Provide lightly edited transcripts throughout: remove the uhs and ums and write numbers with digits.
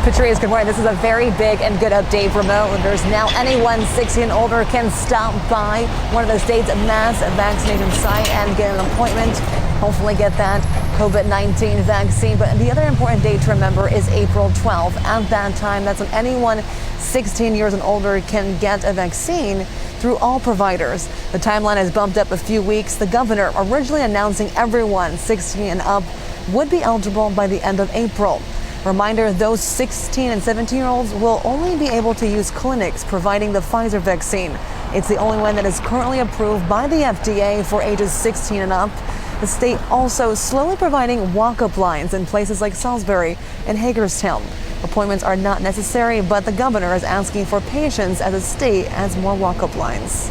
Patrice, good morning. This is a very big and good update for voters. Now anyone 60 and older can stop by one of the state's mass vaccination site and get an appointment. Hopefully get that COVID-19 vaccine. But the other important date to remember is April 12th. At that time, that's when anyone 16 years and older can get a vaccine through all providers. The timeline has bumped up a few weeks. The governor originally announcing everyone 16 and up would be eligible by the end of April. Reminder, those 16 and 17-year-olds will only be able to use clinics providing the Pfizer vaccine. It's the only one that is currently approved by the FDA for ages 16 and up. The state also slowly providing walk-up lines in places like Salisbury and Hagerstown. Appointments are not necessary, but the governor is asking for patience as the state adds more walk-up lines.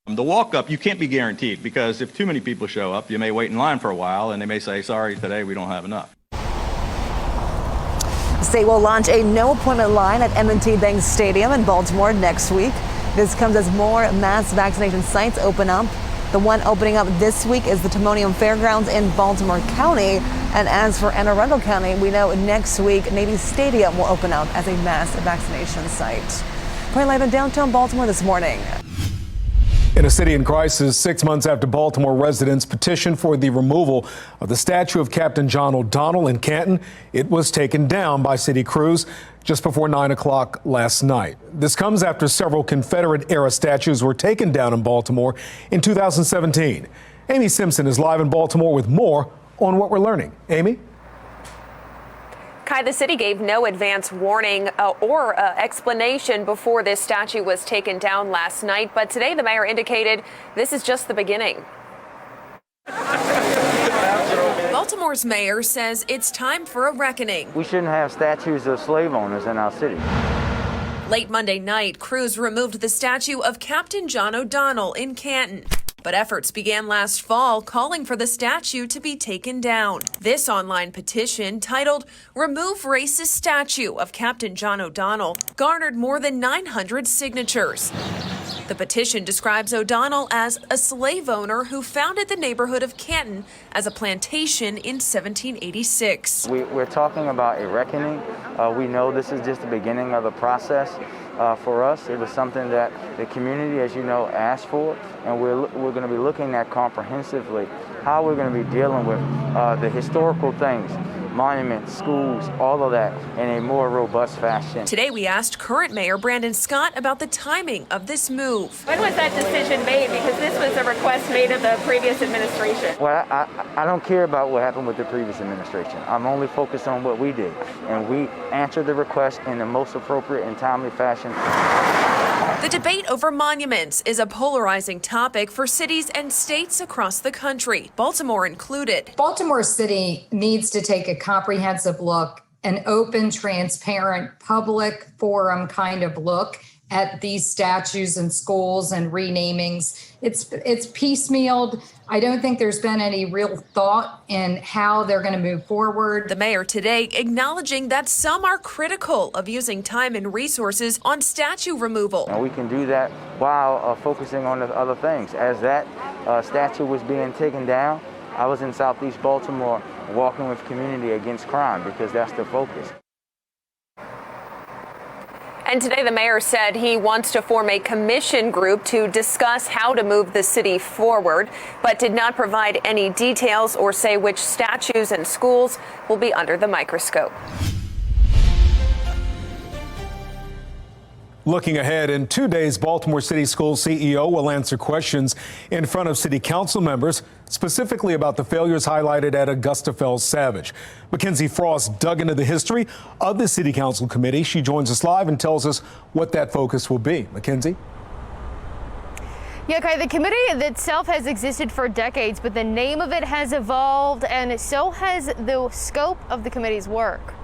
The walk-up, you can't be guaranteed, because if too many people show up, you may wait in line for a while and they may say, sorry, today we don't have enough. The state will launch a no appointment line at M&T Bank Stadium in Baltimore next week. This comes as more mass vaccination sites open up. The one opening up this week is the Timonium Fairgrounds in Baltimore County. And as for Anne Arundel County, we know next week Navy Stadium will open up as a mass vaccination site. We're live in downtown Baltimore this morning. In a city in crisis, 6 months after Baltimore residents petitioned for the removal of the statue of Captain John O'Donnell in Canton, it was taken down by city crews just before 9 o'clock last night. This comes after several Confederate-era statues were taken down in Baltimore in 2017. Amy Simpson is live in Baltimore with more on what we're learning. Amy? Kai, the city gave no advance warning or explanation before this statue was taken down last night. But today the mayor indicated this is just the beginning. Baltimore's mayor says it's time for a reckoning. We shouldn't have statues of slave owners in our city. Late Monday night, crews removed the statue of Captain John O'Donnell in Canton. But efforts began last fall calling for the statue to be taken down. This online petition, titled "Remove Racist Statue of Captain John O'Donnell," garnered more than 900 signatures. The petition describes O'Donnell as a slave owner who founded the neighborhood of Canton as a plantation in 1786. We're talking about a reckoning. We know this is just the beginning of the process. For us, it was something that the community, as you know, asked for, and we're going to be looking at comprehensively how we're going to be dealing with the historical things, monuments, schools, all of that in a more robust fashion. Today we asked current Mayor Brandon Scott about the timing of this move. When was that decision made? Because this was a request made of the previous administration. Well, I don't care about what happened with the previous administration. I'm only focused on what we did, and we answered the request in the most appropriate and timely fashion. The debate over monuments is a polarizing topic for cities and states across the country, Baltimore included. Baltimore City needs to take a comprehensive look, an open, transparent, public forum kind of look at these statues and schools and renamings. It's piecemealed. I don't think there's been any real thought in how they're going to move forward. The mayor today acknowledging that some are critical of using time and resources on statue removal. And we can do that while focusing on the other things. As that statue was being taken down, I was in Southeast Baltimore walking with community against crime because that's the focus. And today the mayor said he wants to form a commission group to discuss how to move the city forward, but did not provide any details or say which statues and schools will be under the microscope. Looking ahead, in 2 days, Baltimore City School CEO will answer questions in front of city council members, specifically about the failures highlighted at Augusta Fells Savage. Mackenzie Frost dug into the history of the city council committee. She joins us live and tells us what that focus will be. Mackenzie? Yeah, Kai, the committee itself has existed for decades, but the name of it has evolved, and so has the scope of the committee's work.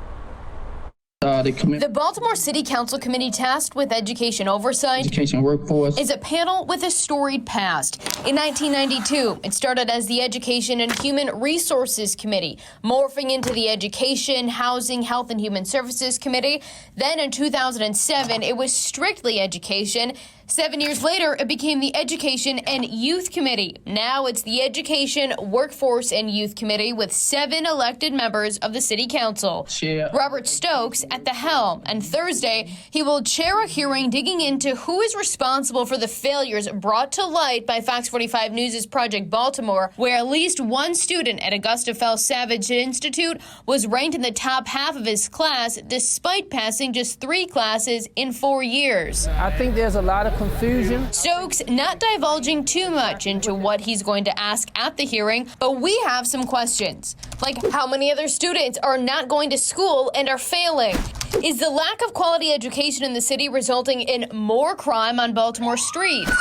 The Baltimore City Council Committee tasked with education oversight workforce is a panel with a storied past. In 1992, it started as the Education and Human Resources Committee, morphing into the Education, Housing, Health and Human Services Committee. Then in 2007, it was strictly education. 7 years later, it became the Education and Youth Committee. Now it's the Education, Workforce, and Youth Committee with 7 elected members of the City Council. Robert Stokes at the helm, and Thursday, he will chair a hearing digging into who is responsible for the failures brought to light by Fox 45 News' Project Baltimore, where at least one student at Augusta Fell Savage Institute was ranked in the top half of his class despite passing just 3 classes in 4 years. I think there's a lot of confusion. Stokes not divulging too much into what he's going to ask at the hearing, but we have some questions. Like, how many other students are not going to school and are failing? Is the lack of quality education in the city resulting in more crime on Baltimore streets?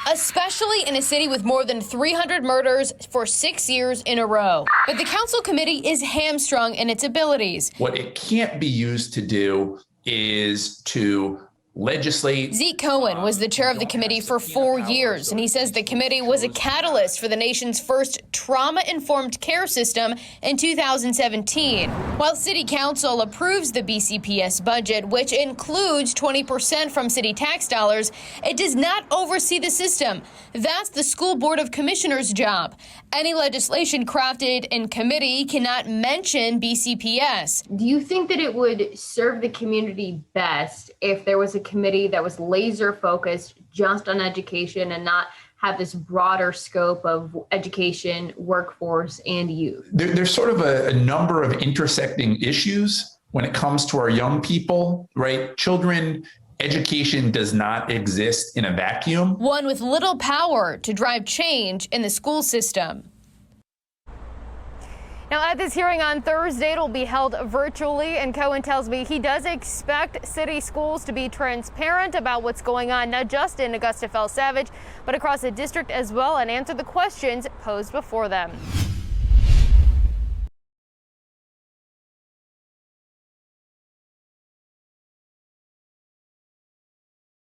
Especially in a city with more than 300 murders for 6 years in a row. But the council committee is hamstrung in its abilities. What it can't be used to do is to legislate. Zeke Cohen was the chair of the committee for 4 years, and he says the committee was a catalyst for the nation's first trauma-informed care system in 2017. While City Council approves the BCPS budget, which includes 20% from city tax dollars, it does not oversee the system. That's the School Board of Commissioners' job. Any legislation crafted in committee cannot mention BCPS. Do you think that it would serve the community best if there was a committee that was laser focused just on education and not have this broader scope of education, workforce, and youth? There's sort of a number of intersecting issues when it comes to our young people, right? Children, education does not exist in a vacuum. One with little power to drive change in the school system. Now, at this hearing on Thursday, it will be held virtually, and Cohen tells me he does expect city schools to be transparent about what's going on, not just in Augusta Fell Savage, but across the district as well, and answer the questions posed before them.